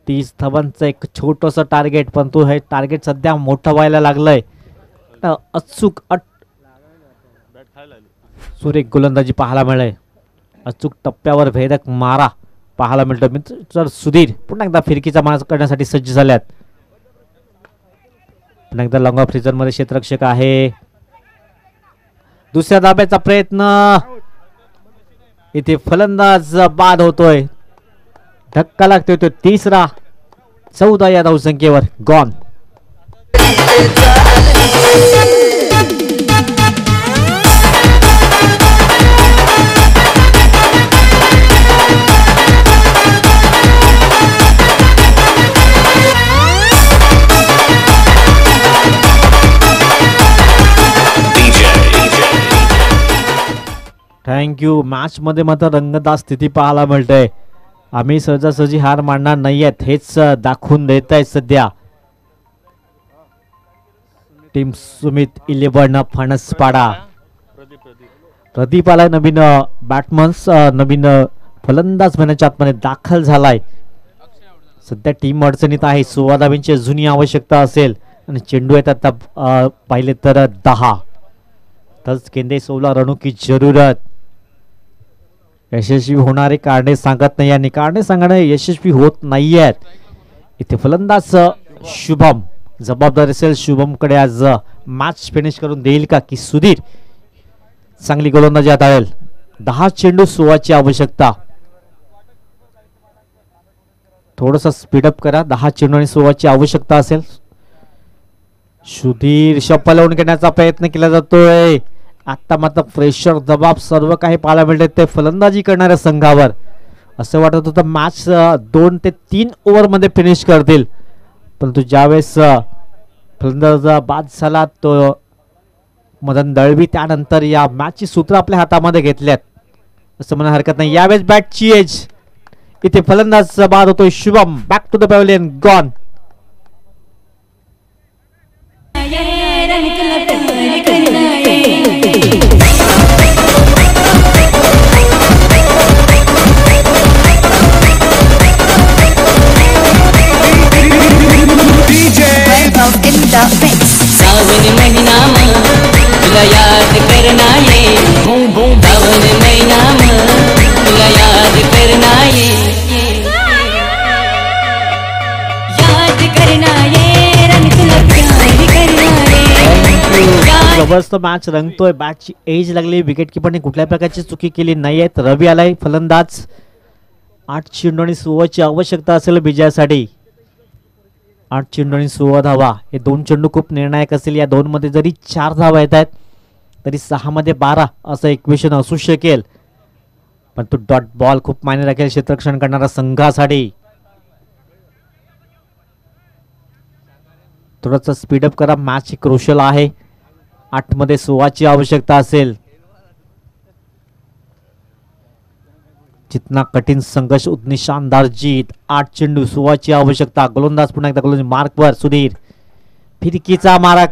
30 धावांचं एक छोटस टार्गेट, परंतु हे टार्गेट सध्या मोठं व्हायला लागलंय. अचूक सुरेख गोलंदाजी पाहायला मिळेल. अचूक टप्प्यावर भेदक मारा पाहायला मिळतो. मित्र सुधीर पुन्हा एकदा फिरकीचा मारा करण्यासाठी सज्ज झाल्यात. पुन्हा एकदा लॉंग ऑफ रिझन मध्ये क्षेत्ररक्षक आहे. दुसऱ्या धाब्याचा प्रयत्न, इथे फलंदाज बाद होतोय. धक्का लागतोय तो तिसरा. 14 या धावसंख्येवर गॉन. थँक्यू. मॅच मध्ये मात्र रंगतदार स्थिती पाहायला मिळते. आम्ही सहजासहजी हार मानणार नाहीयेत हेच दाखवून देत आहे सध्या. टीम सुमित 11 फणसपाडा. प्रदीप आलाय नवीन बॅट्समन्स, नवीन फलंदाज मॅचच्या आतमध्ये दाखल झालाय. सध्या टीम अडचणीत आहे. 16 धावांची जुनी आवश्यकता असेल आणि चेंडू येतात पाहिले तर 10. तस गेंदे 16 रनों की जरूरत. यशस्वी होणारे कारणे सांगत नाही आणि कारणे सांगणे यशस्वी होत नाही आहेत. इथे फलंदाज शुभम जबाबदार असेल. शुभम कडे आज मॅच फिनिश करून देईल का की सुधीर चांगली गोलंदाजी हाताळेल. 10 चेंडू 16 ची आवश्यकता. थोडस स्पीडअप करा. 10 चेंडू आणि 16 ची आवश्यकता असेल. सुधीर शप्पा लावून घेण्याचा प्रयत्न केला जातोय. आता मात्र प्रेशर दबाव सर्व काही पाहायला मिळते ते फलंदाजी करणाऱ्या संघावर. असं वाटत होतं मॅच 2 ते 3 ओव्हर मध्ये फिनिश करतील, परंतु ज्यावेळेस फलंदाज बाद झाला तो मदन दळवी, त्यानंतर या मॅचची सूत्र आपल्या हातामध्ये घेतल्यात असं म्हणा हरकत नाही. यावेळेस बॅटची एज. इथे फलंदाज बाद होतोय. Shubham back to the pavilion gone. Sawan महिना तुला याद करना ये. सावन महिना तुला याद करना ये. याद करना ये रंग तुला प्यार करना ये. जबरदस्त मॅच रंगतोय. बॅटची एज लागली. विकेट किपरने कुठल्या प्रकारची चुकी केली नाही. रवी आलाय फलंदाज. 8 चेंडू आणि 16 ची आवश्यकता असेल विजयासाठी. 8 चेंडू आणि 16 धावा. हे 2 चेंडू खूप निर्णायक असेल. या 2 मध्ये जरी 4 धावा येत आहेत तरी 6 मध्ये 12 असं इक्वेशन असू शकेल, पण तो डॉट बॉल खूप मायने राखेल क्षेत्ररक्षण करणाऱ्या संघासाठी. थोडंसं स्पीडअप करा. मॅच ही क्रुशियल आहे. 8 मध्ये 16 ची आवश्यकता असेल. जितना कठीण संघर्ष उतनी शानदार जीत. 8 चेंडू 16 ची आवश्यकता. गोलंदाज पुन्हा एकदा गोलंदाज मार्कवर सुधीर. फिरकीचा मारा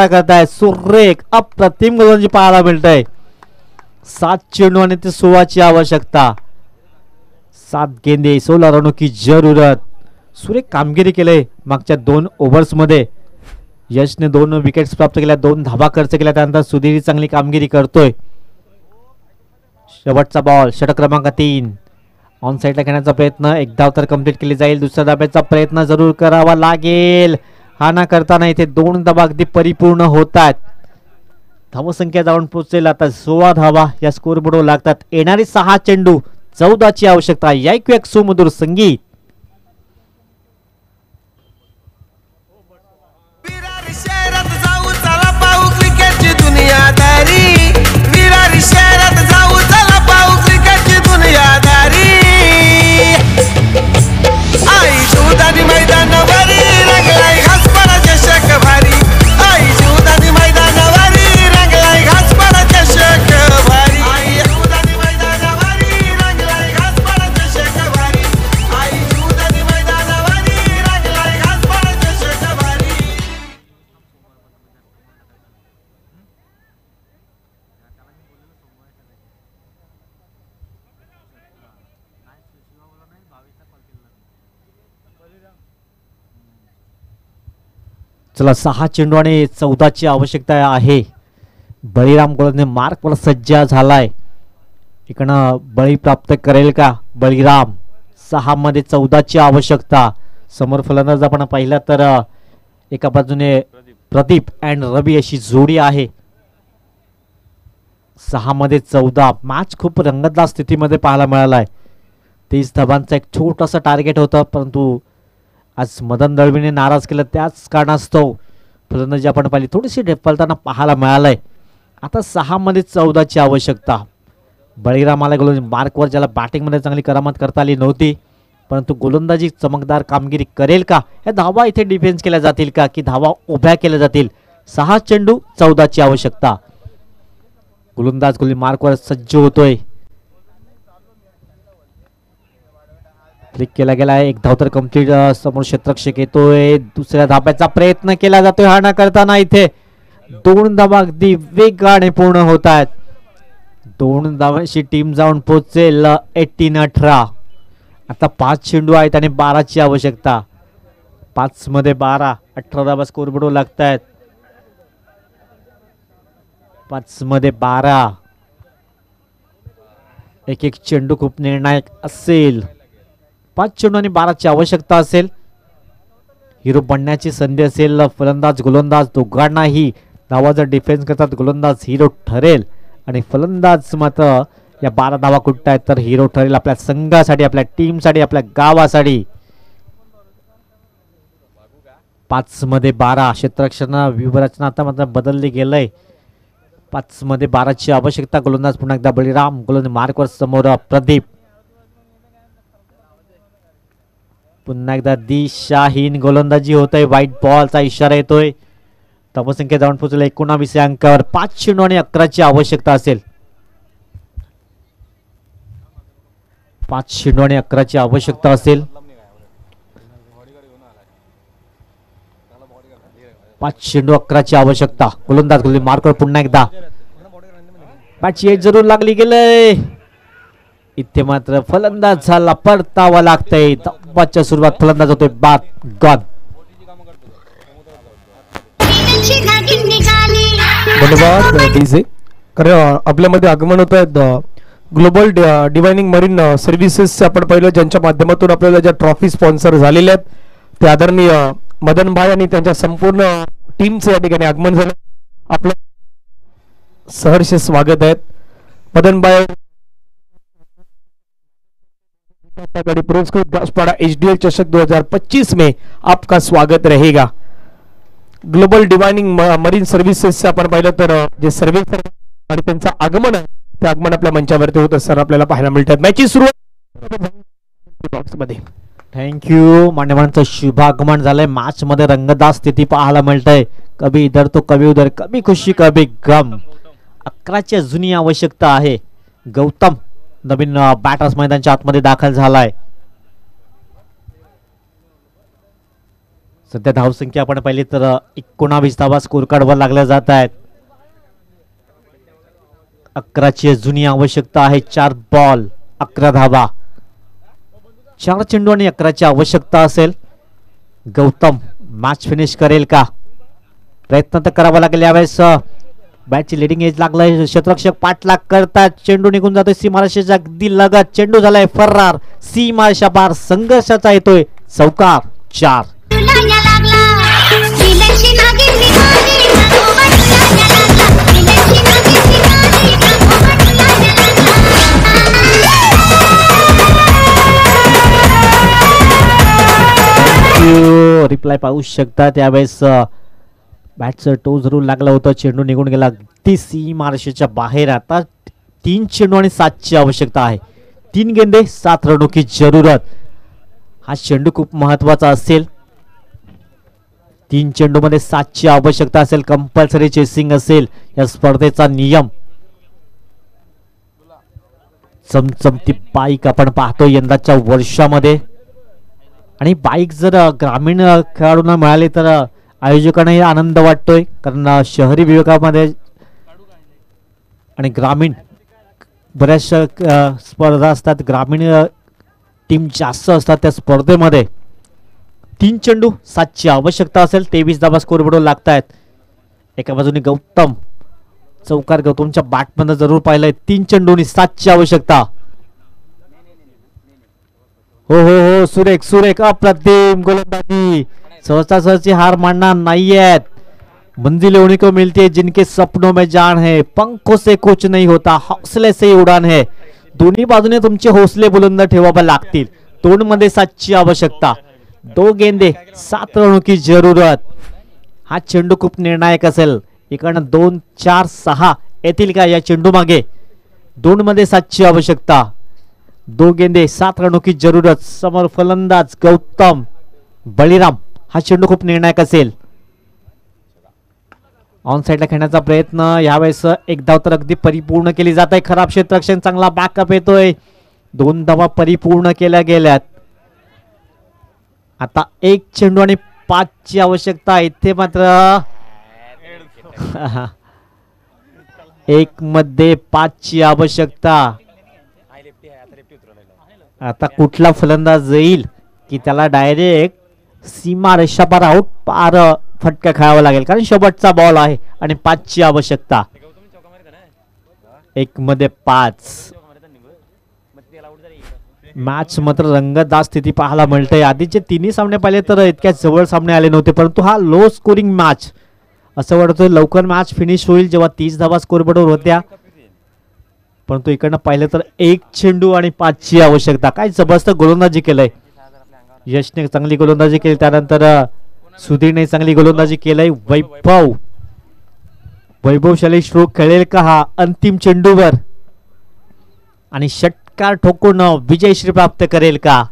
करतायत. सुरेख अप्रतिम गोलंदाजी पाहायला मिळतंय. 7 चेंडू आणि ते 16 ची आवश्यकता. 7 गेंदे 16 रनों की जरूरत. सुरेख कामगिरी केले मागच्या 2 ओव्हर्स मध्ये. यशने 2 विकेट्स प्राप्त केल्या, 2 धाबा खर्च केल्या. त्यानंतर सुधीर चांगली कामगिरी करतोय. शेवटचा बॉल षटक क्रमांक 3 ऑन साईडला घेण्याचा प्रयत्न. एक धाव तर कंप्लीट केली जाईल. दुसऱ्या धाब्याचा प्रयत्न जरूर करावा लागेल. हा ना करताना इथे 2 धाबा अगदी परिपूर्ण होतात. धावसंख्या जाऊन पोहोचेल आता 16 धावा या स्कोर बोर्डवर लागतात. येणारी 6 चेंडू 14 ची आवश्यकता. ऐकूया सुमधुर संगीत. विरार शहरात जाऊ चला पाहू क्रिकेटची दुनियादारी. विरार शहरात जाऊ चला पाहू क्रिकेटची दुनियादारी. चला 6 चेंडू आणि 14ची आवश्यकता आहे. बळीराम गोलंदाज मार्कवर सज्ज झालाय. इकडनं बळी प्राप्त करेल का बळीराम? 6 मध्ये 14ची आवश्यकता. समोर फलंदाज आपण पाहिला तर एका बाजूने प्रदीप अँड रवी अशी जोडी आहे. 6 मध्ये 14. मॅच खूप रंगतदार स्थितीमध्ये पाहायला मिळालाय. 30 धाबांचा एक छोटासा टार्गेट होतं, परंतु आज मदन दळवीने नाराज केलं. त्याच कारणास्तव फलंदाजी आपण पाहिली थोडीशी ढेपलताना पाहायला मिळालंय. आता 6 मध्ये 14ची आवश्यकता. बळीरामाला गोलंदाज मार्कवर, ज्याला बॅटिंगमध्ये चांगली करामत करता आली नव्हती, परंतु गोलंदाजी चमकदार कामगिरी करेल का? या धावा इथे डिफेन्स केल्या जातील का की धावा उभ्या केल्या जातील? 6 चेंडू 14ची आवश्यकता. गोलंदाज मार्कवर सज्ज होतोय. क्लिक केला गेला. एक धाव तर कंप्लीट. समोर क्षेत्ररक्षक येतोय. दुसऱ्या धाब्याचा प्रयत्न केला जातोय. हा न करताना इथे 2 धावा अगदी वेगाने पूर्ण होत आहेत. 2 धावांशी टीम जाऊन पोहोचेल 18-18. आता 5 चेंडू आहेत आणि 12ची आवश्यकता. 5 मध्ये 12. 18 धावा स्कोर बोर्डवर लागत आहेत. 5 मध्ये 12. एक चेंडू खूप निर्णायक असेल. 5 चेंडू आणि 12ची आवश्यकता असेल. हिरो बनण्याची संधी असेल. फलंदाज गोलंदाज दोघांनाही धावा जर डिफेन्स करतात गोलंदाज हिरो ठरेल आणि फलंदाज मात्र या 12 धावा कुठत आहेत तर हिरो ठरेल आपल्या संघासाठी, आपल्या टीमसाठी, आपल्या गावासाठी. 5 मध्ये 12. क्षेत्ररक्षण व्यूहरचना आता मात्र बदलली गेलंय. 5 मध्ये 12ची आवश्यकता. गोलंदाज पुन्हा एकदा बळीराम. गोलंदाज मार्कवर समोर प्रदीप. पुन्हा एकदा दिशाहीन गोलंदाजी होतय. व्हाईट बॉलचा इशारा येतोय. धावसंख्या जाऊन पोहोचले 19 अंकावर. 5 चेंडू आणि 11ची आवश्यकता असेल. 5 चेंडू आणि 11ची आवश्यकता असेल. 5 चेंडू 11ची आवश्यकता. गोलंदाज मार्कवर पुन्हा एकदा. बॅटची एज जरूर लागली गेलंय. इथे मात्र फलंदाज झाला परतावा लागतंय. धावाच्या सुरुवात फलंदाज होतोय बाद गॉन. धन्यवाद डीजे. कारण आपल्यामध्ये आगमन होत आहेत ग्लोबल डिवायनिंग मरीन सर्व्हिसेस आपण पाहिलं, ज्यांच्या माध्यमातून आपल्याला ज्या ट्रॉफी स्पॉन्सर झालेल्या आहेत ते आदरणीय मदन भाई आणि त्यांच्या संपूर्ण टीमचे या ठिकाणी आगमन झालं. आपलं सहर्ष स्वागत आहे मदन भाई. पुरस्कृत घासपाड़ा HDL चषक 2025 में आपका स्वागत रहेगा. ग्लोबल डिवायनिंग मरीन सर्व्हिसेस आपण पाहिलं तर जे सर्वे आणि त्यांचं आगमन आहे ते आगमन आपल्या मंचावरती होत असताना आपल्याला पाहायला मिळतात. मॅचची सुरुवात मध्ये थँक्यू. मान्यवरांचं शुभागमन झालंय. मॅच मध्ये रंगतदार स्थिती पाहायला मिळतंय. कभी इधर तो कभी उधर, कभी खुशी कभी गम. 11ची जुनी आवश्यकता आहे. गौतम नवीन बॅटर्स मैदानाच्या आतमध्ये दाखल झालाय. सध्या धावसंख्या आपण पाहिली तर 19 धावा स्कोर कार्डवर लागल्या जात आहेत. 11ची जुनी आवश्यकता आहे. 4 बॉल 11 धावा. 4 चेंडू आणि 11ची आवश्यकता असेल. गौतम मॅच फिनिश करेल का? प्रयत्न तर करावा लागेल यावेळेस. बॅटची लिडिंग एज लागलाय. क्षेत्ररक्षक पाठलाग करतात. चेंडू निघून जातोय सीमारेषेच्या अगदी लगत. चेंडू झालाय फरार. सीमारेषा पार संघर्षाचा येतोय चौकार. 4. रिप्लाय पाहू शकता. त्यावेळेस बॅटचं टो जरूर लागला होता. चेंडू निघून गेला अगदी सीमारेषेच्या बाहेर. आता 3 चेंडू आणि 7ची आवश्यकता आहे. 3 गेंदे 7 रनों की जरूरत. हा चेंडू खूप महत्वाचा असेल. 3 चेंडू मध्ये 7ची आवश्यकता असेल. कंपल्सरी चेसिंग असेल या स्पर्धेचा नियम. चमचमती बाईक आपण पाहतो यंदाच्या वर्षामध्ये. आणि बाईक जर ग्रामीण खेळाडूंना मिळाली तर आयोजकांनाही आनंद वाटतोय. कारण शहरी विभागामध्ये आणि ग्रामीण बऱ्याचशा स्पर्धा असतात. ग्रामीण टीम जास्त असतात त्या स्पर्धेमध्ये. 3 चेंडू 7ची आवश्यकता असेल. 23 धावा स्कोरबोर्डवर लागतायत. एका बाजूने गौतम चौकार गौतमच्या बॅटमधनं जरूर पाहिलंय. 3 चेंडूनी 7ची आवश्यकता. हो हो हो सुरेख सुरेख अप्रतिम गोलंदाजी. सहसा सहजी हार मानणार नाहीयेत. मंजिल उन्हीं को मिलती है जिनके सपनों में जान है. पंखों से कुछ नहीं होता हौसले से उडान है. दोन्ही बाजूने तुमचे हौसले बुलंद ठेवावे लागतील. 2 मध्ये 7ची आवश्यकता. 2 गेंदे 7 रनों की जरूरत. हा चेंडू खूप निर्णायक असेल. इकडनं 2 4 6 येतील का या चेंडू मागे. 2 मध्ये 7ची आवश्यकता. 2 गेंदे 7 रनों की जरूरत. समोर फलंदाज गौतम बळीराम. हा चेंडू खूप निर्णायक असेल. ऑन साइडला खेळण्याचा प्रयत्न यावेळेस एक धाव तर अगदी परिपूर्ण केली जात आहे. खराब क्षेत्ररक्षण चांगला बॅकअप येतोय. 2 धावा परिपूर्ण केल्या गेल्यात. आता 1 चेंडू आणि 5ची आवश्यकता. इथे मात्र 1 मध्ये 5ची आवश्यकता. आता कुठला फलंदाज येईल की त्याला डायरेक्ट सीमा रेषापार आउट पार फटका खेळावा लागेल. कारण शेवटचा बॉल आहे आणि 5ची आवश्यकता. 1 मध्ये 5. मॅच मात्र रंगतदार स्थिती पाहायला मिळते. आधीचे 3 सामने पाहिले तर इतक्या जवळ सामने आले नव्हते. परंतु हा लो स्कोरिंग मॅच. असं वाटतं लवकर मॅच फिनिश होईल जेव्हा 30 धावा स्कोरबोर्डवर होत्या. परंतु इकडनं पाहिलं तर 1 चेंडू आणि 5ची आवश्यकता. काय जबरदस्त गोलंदाजी केलंय. यशने चांगली गोलंदाजी केली. त्यानंतर सुधीरने चांगली गोलंदाजी केलंय. वैभवशाली स्ट्रोक खेळेल का हा अंतिम चेंडूवर आणि षटकार ठोकून विजयश्री प्राप्त करेल का.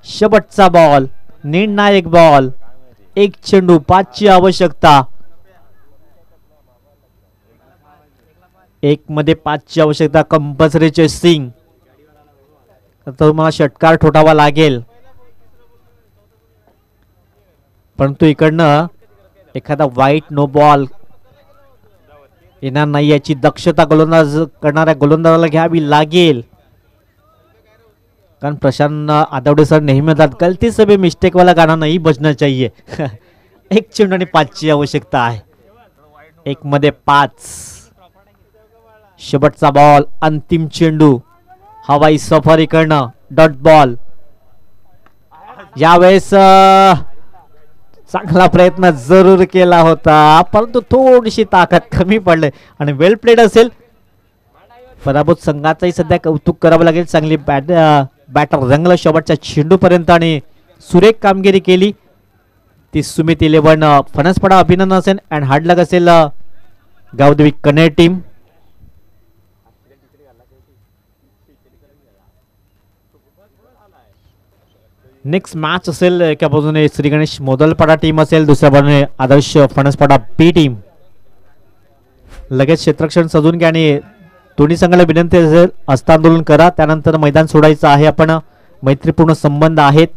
शेवटचा बॉल निर्णायक बॉल. 1 चेंडू 5ची आवश्यकता. 1 मध्ये 5ची आवश्यकता. Compulsory chasing. तर मला षटकार ठोठावा लागेल. परंतु इकडनं एखादा वाईट नो बॉल येणार नाही याची दक्षता गोलंदाज करणाऱ्या गोलंदाजाला घ्यावी लागेल. कारण प्रशांत आदवडे सर नेहमी म्हणतात गलती से भी मिस्टेक वाला गाना नहीं बजना चाहिए. 1 चेंडू आणि 5ची आवश्यकता आहे. 1 मध्ये 5. शेवटचा बॉल अंतिम चेंडू. हवाई सफर इकडनं डॉट बॉल. यावेळेस चांगला प्रयत्न जरूर केला होता परंतु थोडीशी ताकद कमी पडले आणि वेल प्लेड असेल. पराभूत संघाचंही सध्या कौतुक करावं लागेल. चांगली बॅटर रंगलं शेवटच्या चेंडूपर्यंत आणि सुरेख कामगिरी केली. ती सुमित 11 फणसपाडा अभिनंदन असेल अँड हार्ड लक असेल Gavdevi Kannad team. Next match असेल एका बाजूने श्री गणेश मोदलपाडा टीम असेल. दुसऱ्या बाजूने आदर्श फणसपाडा बी टीम. लगेच क्षेत्ररक्षण सजून घ्या आणि दोन्ही संघाला विनंती असेल हस्तांदोलन करा. त्यानंतर मैदान सोडायचं आहे. आपण मैत्रीपूर्ण संबंध आहेत.